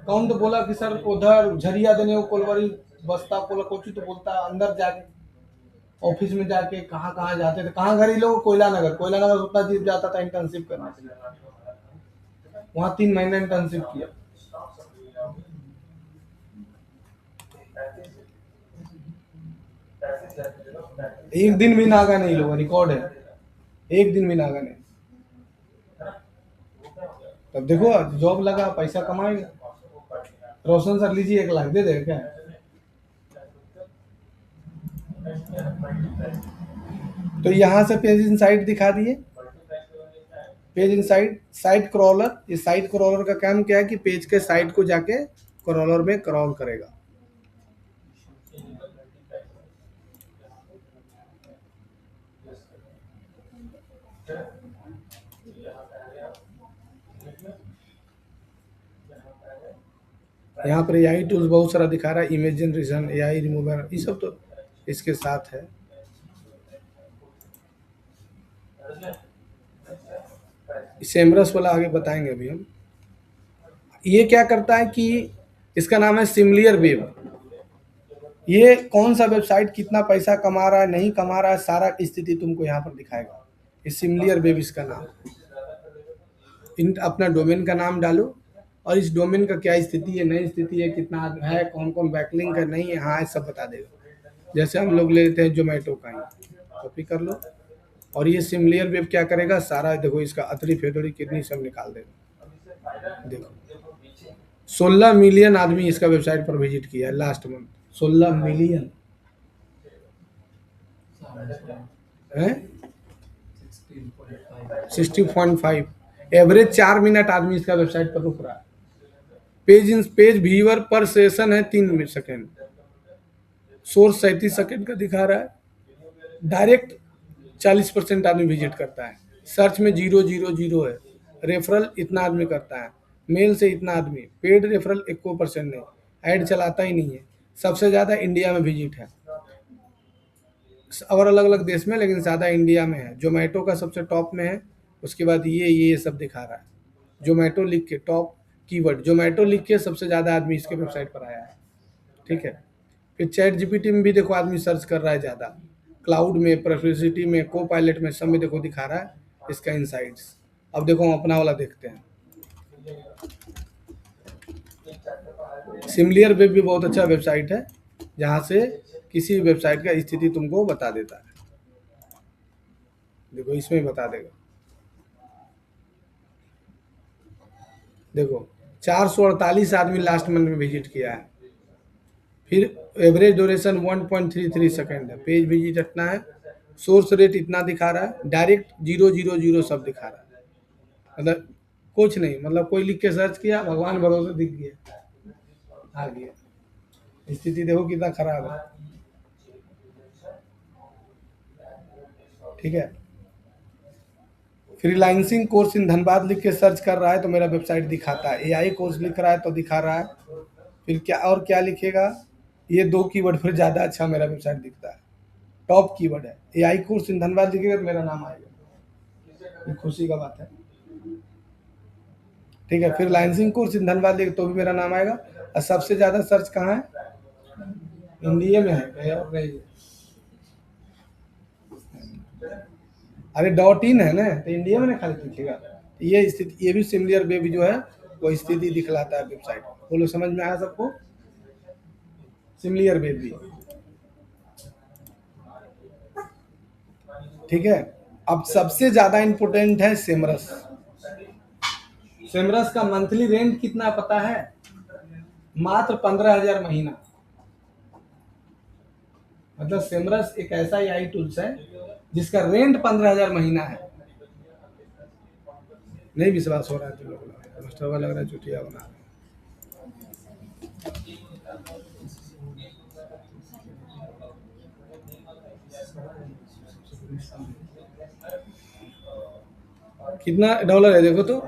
कौन तो बोला कि सर उधर झरिया देने वो कोलवरी बस्ता कोला कोची, तो बोलता अंदर जाके ऑफिस में जाके कहाँ कहाँ जाते थे। कहाँ घर ही लोग, कोयला नगर, कोयला नगर उतना जीत जाता था इंटर्नशिप करने के लिए। वहाँ 3 महीने इंटर्नशिप किया। एक दिन भी नागा नहीं, लोग रिकॉर्ड है, एक दिन भी नागा नहीं। तब देखो जॉब लगा, पैसा कमाएगा। रोशन सर लीजिए 1 लाख दे देगा क्या? तो यहाँ से पेज इनसाइट दिखा दिए। पेज इनसाइट साइट क्रॉलर, ये साइट क्रॉलर का काम क्या है कि पेज के साइट को जाके क्रॉलर में क्रॉल करेगा। यहाँ पर AI टूल्स बहुत सारा दिखा रहा है, इमेज जनरेशन, AI रिमूवर, ये सब तो इसके साथ है। सेमरस वाला आगे बताएंगे अभी हम। ये क्या करता है कि इसका नाम है सिमिलियर वेब। ये कौन सा वेबसाइट कितना पैसा कमा रहा है, नहीं कमा रहा है, सारा स्थिति तुमको यहाँ पर दिखाएगा। ये सिमिलियर वेब इसका नाम। इन अपना डोमेन का नाम डालो, और इस डोमेन का क्या स्थिति है, नई स्थिति है, कितना है, कौन कौन बैकलिंक है, नहीं है, हाँ सब बता देगा। जैसे हम लोग लेते हैं जोमेटो का ही, कॉपी कर लो। और ये सिमिलियर वेब क्या करेगा, सारा देखो इसका अतरी फेदड़ी कितनी सब निकाल देगा। देखो 16 मिलियन आदमी इसका वेबसाइट पर विजिट किया है लास्ट मंथ। 16 मिलियन है, 60.5। एवरेज 4 मिनट आदमी इसका वेबसाइट पर रुक रहा है। पेज व्यूअर पर सेशन है 3 सेकेंड। सोर्स 37 सेकेंड का दिखा रहा है। डायरेक्ट 40% आदमी विजिट करता है। सर्च में 0 0 0 है। रेफरल इतना आदमी करता है। मेल से इतना आदमी। पेड रेफरल 1% नहीं। ऐड चलाता ही नहीं है। सबसे ज़्यादा इंडिया में विजिट है और अलग अलग देश में, लेकिन ज़्यादा इंडिया में है। जोमेटो का सबसे टॉप में है। उसके बाद ये सब दिखा रहा है। जोमेटो लिख के टॉप कीवर्ड जोमेटो लिख के सबसे ज़्यादा आदमी इसके वेबसाइट पर आया है। ठीक है। फिर चैट जीपीटी में भी देखो आदमी सर्च कर रहा है ज़्यादा। क्लाउड में, परप्लेक्सिटी में, को पायलट में, सब में देखो दिखा रहा है इसका इनसाइट्स। अब देखो हम अपना वाला देखते हैं। सिमिलियर वेब भी बहुत अच्छा वेबसाइट है, जहाँ से किसी वेबसाइट का स्थिति तुमको बता देता है। देखो इसमें बता देगा। देखो 448 आदमी लास्ट मंथ में विजिट किया है। फिर एवरेज ड्यूरेशन 1.33 सेकेंड है। पेज विजिट इतना है। सोर्स रेट इतना दिखा रहा है। डायरेक्ट 0 0 0 सब दिखा रहा है। मतलब कुछ नहीं, मतलब कोई लिख के सर्च किया, भगवान भरोसे दिख गया, आ गया। स्थिति देखो कितना खराब है। ठीक है। फ्रीलांसिंग कोर्स इन धनबाद लिख के सर्च कर रहा है तो मेरा वेबसाइट दिखाता है। एआई कोर्स लिख रहा है तो दिखा रहा है। फिर क्या और क्या लिखेगा, ये 2 कीवर्ड फिर ज़्यादा अच्छा मेरा वेबसाइट दिखता है। टॉप कीवर्ड है। एआई कोर्स इन धनबाद लिखेगा तो मेरा नाम आएगा। ये खुशी का बात है। ठीक है। फिर लाइंसिंग कोर्स इन धनबाद लिखे तो भी मेरा नाम आएगा। और सबसे ज़्यादा सर्च कहाँ है, इंडिया में है, कहीं और नहीं है। अरे .in है ना, तो इंडिया में ना खाली दिखेगा। ये स्थिति, ये भी सिमिलर वेब जो है वो स्थिति दिखलाता है वेबसाइट। बोलो समझ में आया सबको। सिमिलर वेब भी। ठीक है। अब सबसे ज्यादा इंपोर्टेंट है सेमरस। सेमरस का मंथली रेंट कितना पता है? मात्र 15,000 महीना। मतलब सेमरस एक ऐसा एआई टूल्स है जिसका रेंट 15,000 महीना है। नहीं विश्वास हो रहा है तुम लोगों को, मास्टर लग रहा है चुटिया बना रहे हैं। कितना डॉलर है देखो तो।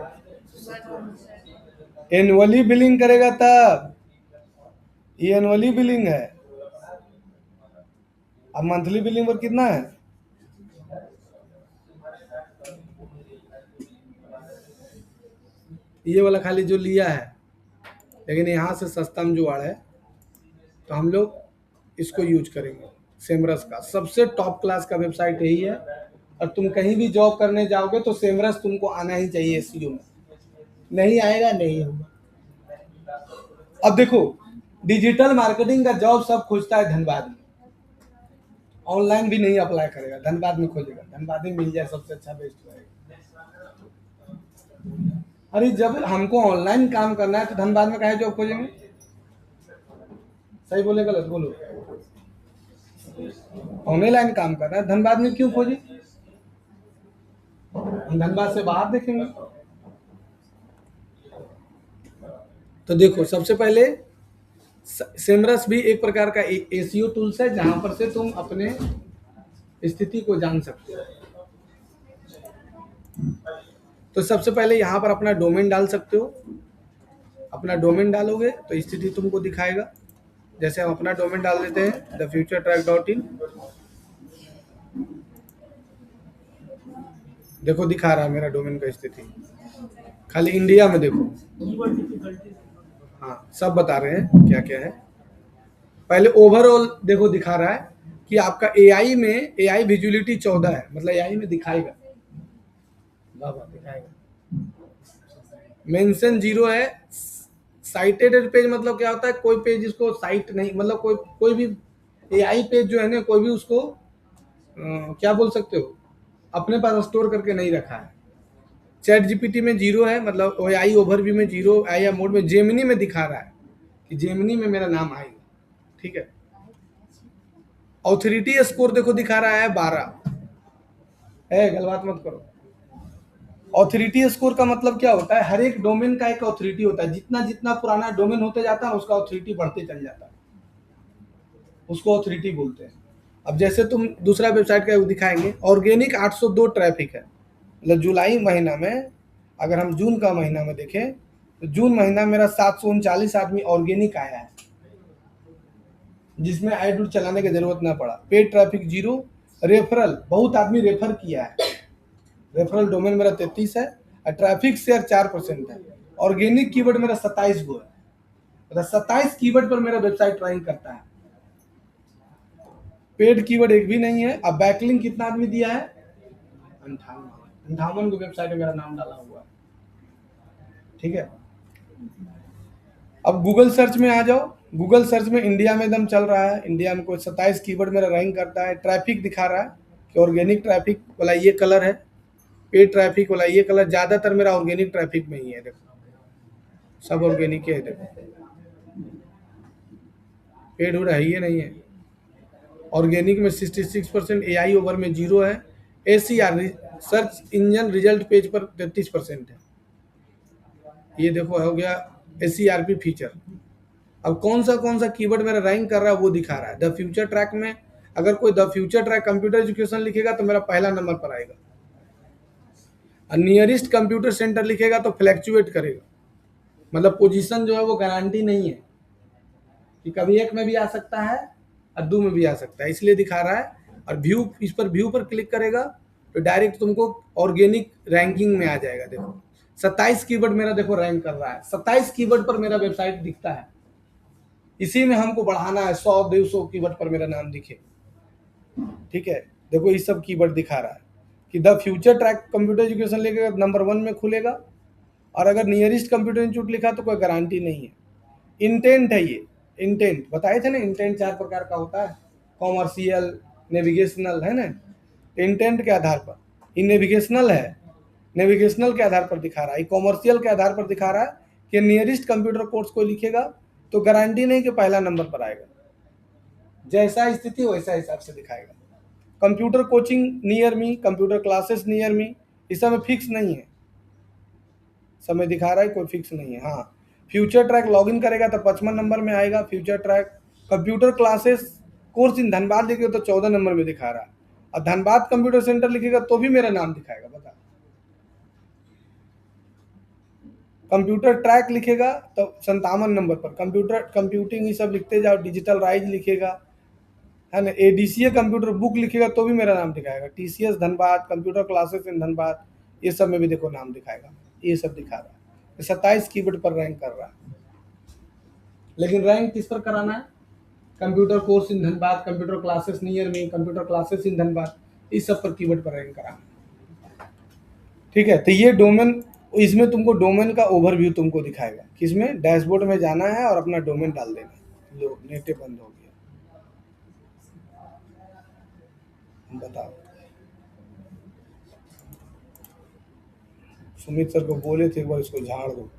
एनुअली बिलिंग करेगा तब, ये एनुअली बिलिंग है। अब मंथली बिलिंग पर कितना है? ये वाला खाली जो लिया है, लेकिन यहाँ से सस्ता में जुगाड़ है तो हम लोग इसको यूज करेंगे। सेमरस का सबसे टॉप क्लास का वेबसाइट यही है। और तुम कहीं भी जॉब करने जाओगे तो सेमरस तुमको आना ही चाहिए एसईओ में। नहीं आएगा नहीं होगा। अब देखो डिजिटल मार्केटिंग का जॉब सब खोजता है धनबाद में। ऑनलाइन भी नहीं अप्लाई करेगा, धनबाद में खोजेगा। धनबाद में मिल जाए सबसे अच्छा बेस्ट रहेगा। अरे जब हमको ऑनलाइन काम करना है तो धनबाद में काहे जॉब खोजेंगे? सही बोले गलत बोलो? ऑनलाइन काम कर रहा है धनबाद में क्यों खोजे? हम धनबाद से बाहर देखेंगे। तो देखो सबसे पहले सेमरस भी एक प्रकार का एसीओ टूल्स है जहां पर से तुम अपने स्थिति को जान सकते हो। तो सबसे पहले यहाँ पर अपना डोमेन डाल सकते हो। अपना डोमेन डालोगे तो स्थिति तुमको दिखाएगा। जैसे हम अपना डोमेन डाल देते हैं thefuturetrack.in। देखो दिखा रहा है मेरा डोमेन का स्थिति। खाली इंडिया में देखो, हाँ सब बता रहे हैं क्या क्या है। पहले ओवरऑल देखो दिखा रहा है कि आपका एआई में एआई विजुअलिटी 14 है। मतलब एआई में दिखाएगा, दिखाएगा। मेंशन 0 है। साइटेड पेज मतलब क्या होता है, कोई पेज इसको साइट नहीं, मतलब कोई भी एआई पेज जो है ना, कोई भी उसको क्या बोल सकते हो, अपने पास स्टोर करके नहीं रखा है। चैट जीपीटी में 0 है, मतलब एआई ओवरव्यू में 0, एआई मोड में जेमिनी में दिखा रहा है कि जेमिनी में मेरा नाम आएगा। ठीक है, ऑथोरिटी स्कोर देखो दिखा रहा है 12 है, गलबात मत करो। ऑथोरिटी स्कोर का मतलब क्या होता है, हर एक डोमेन का एक ऑथोरिटी होता है, जितना जितना पुराना डोमेन होते जाता है उसका ऑथोरिटी बढ़ते चल जाता है, उसको ऑथोरिटी बोलते हैं। अब जैसे तुम दूसरा वेबसाइट का दिखाएंगे, ऑर्गेनिक 802 ट्रैफिक है, मतलब जुलाई महीना में, अगर हम जून का महीना में देखें तो जून महीना मेरा 739 आदमी ऑर्गेनिक आया है, जिसमें एड चलाने की जरूरत ना पड़ा। पेड ट्रैफिक 0, रेफरल बहुत आदमी रेफर किया है, रेफरल डोमेन मेरा 33 है, और ट्रैफिक शेयर 4% है। ऑर्गेनिक कीवर्ड मेरा 27 गो है, मतलब 27 कीवर्ड पर मेरा वेबसाइट रैंक करता है। पेड कीवर्ड एक भी नहीं है। अब बैकलिंक कितना आदमी दिया है, 58 को वेबसाइट में मेरा नाम डाला हुआ है। ठीक है, अब गूगल सर्च में आ जाओ। गूगल सर्च में इंडिया में एकदम चल रहा है, इंडिया में कोई 27 कीवर्ड मेरा रैंक करता है। ट्रैफिक दिखा रहा है कि ऑर्गेनिक ट्रैफिक वाला ये कलर है, पेड ट्रैफिक वाला ये कलर, ज्यादातर मेरा ऑर्गेनिक ट्रैफिक में ही है। देखो सब ऑर्गेनिक है, देखो पेड हो रहा है, ये नहीं है। ऑर्गेनिक में 66%, एआई ओवर में 0 है, ACR search engine result page पर 33% है। ये देखो हो गया एससीआरपी फीचर। अब कौन सा कीवर्ड मेरा रैंक कर रहा है वो दिखा रहा है। द फ्यूचर ट्रैक में अगर कोई the future track computer education लिखेगा तो मेरा पहला नंबर पर आएगा, और नियरेस्ट कंप्यूटर सेंटर लिखेगा तो फ्लैक्चुएट करेगा, मतलब पोजीशन जो है वो गारंटी नहीं है कि कभी एक में भी आ सकता है और 2 में भी आ सकता है, इसलिए दिखा रहा है। और व्यू, इस पर व्यू पर क्लिक करेगा तो डायरेक्ट तुमको ऑर्गेनिक रैंकिंग में आ जाएगा। देखो 27 कीवर्ड मेरा देखो रैंक कर रहा है, 27 कीवर्ड पर मेरा वेबसाइट दिखता है। इसी में हमको बढ़ाना है, 100-200 कीवर्ड पर मेरा नाम दिखे। ठीक है, देखो ये सब कीवर्ड दिखा रहा है कि the future track computer education लिखेगा नंबर 1 में खुलेगा, और अगर नियरेस्ट कंप्यूटर इंस्टीट्यूट लिखा तो कोई गारंटी नहीं है। इंटेंट है ये, इंटेंट बताए थे ना, इंटेंट 4 प्रकार का होता है, कॉमर्शियल, नेविगेशनल, है ना। इंटेंट के आधार पर ये नेविगेशनल है, नेविगेशनल के आधार पर दिखा रहा है, कॉमर्शियल के आधार पर दिखा रहा है कि नियरेस्ट कंप्यूटर कोर्स को लिखेगा तो गारंटी नहीं कि पहला नंबर पर आएगा, जैसा स्थिति वैसा हिसाब से दिखाएगा। Computer coaching near me, computer classes near me, इस समय फिक्स नहीं है, समय दिखा रहा है कोई फिक्स नहीं है। हाँ, फ्यूचर ट्रैक लॉगिन करेगा तो 55 नंबर में आएगा future track. Computer classes course in Dhanbad लिखेगा तो 14 नंबर में दिखा रहा है, और धनबाद कंप्यूटर सेंटर लिखेगा तो भी मेरा नाम दिखाएगा। बता, कंप्यूटर ट्रैक लिखेगा तो 57 नंबर पर, कंप्यूटर कंप्यूटिंग ये सब लिखते जाओ, डिजिटल राइज लिखेगा, है ना, एडीसीए कंप्यूटर बुक लिखेगा तो भी मेरा नाम दिखाएगा। TCS Dhanbad, computer classes in Dhanbad, ये सब में भी देखो नाम दिखाएगा। ये सब दिखा रहा है, 27 कीवर्ड पर रैंक कर रहा है। लेकिन रैंक किस पर कराना है, computer course in Dhanbad, computer classes near me, computer classes in Dhanbad, इस सब पर कीवर्ड पर रैंक कराना है। ठीक है, तो ये डोमेन, इसमें तुमको डोमेन का ओवरव्यू तुमको दिखाएगा, किसमें, डैशबोर्ड में जाना है और अपना डोमेन डाल देना है। लो नेटे बंद हो गया, बताओ। सुमित सर को बोले थे एक बार इसको झाड़ दो।